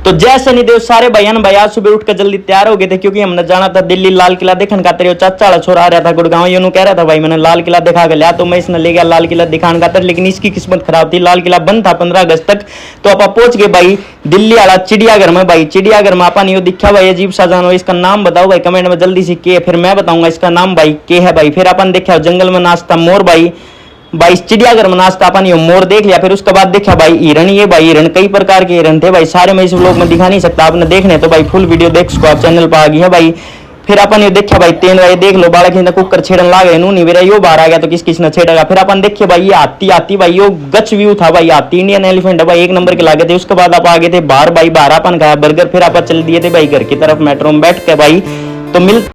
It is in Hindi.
तो जय शनिदेव सारे बहन भाई आज सुबह उठकर जल्दी तैयार हो गए थे क्योंकि हमने जाना था दिल्ली लाल किला देखने खातिर। चाचा वाला छोरा आ रहा था गुड़गांव, यूं कह रहा था भाई मैंने लाल किला दिखा के लिया, तो मैं इसने ले गया लाल किला दिखाने खातिर। लेकिन इसकी किस्मत खराब थी, लाल किला बंद था 15 अगस्त तक। तो आप पहुंच गए भाई दिल्ली वाला चिड़ियाघर में। भाई चिड़ियाघर में अपन यो दिखा भाई अजीब सा जानवर, इसका नाम बताओ भाई कमेंट में जल्दी से के, फिर मैं बताऊंगा इसका नाम भाई के है भाई। फिर अपन देखा जंगल में नाचता मोर भाई, चिड़ियाघर में नाचता अपन ये मोर देख लिया। फिर उसके बाद देखा भाई हिरण, ये भाई हिरण कई प्रकार के हिरण थे भाई, सारे मैं इस व्लॉग में दिखा नहीं सकता, आपने देखने तो भाई फुल वीडियो देख सको आप, चैनल पर आ गई है भाई। फिर अपन ये देखा भाई तेन भाई देख लो बालक ने कुकर छेड़न लागे नू नहीं मेरा यो बाहर आ गया तो किस किसने छेड़ेगा। फिर अपन देखे भाई ये हाथी भाई यो गच व्यू था भाई, हाथी इंडियन एलिफेंट है भाई, 1 नंबर के लागे थे। उसके बाद आप आगे थे बाहर भाई, बाहर अपन खाया बर्गर। फिर आप चल दिए थे भाई घर की तरफ मेट्रो में बैठ के भाई। तो मिल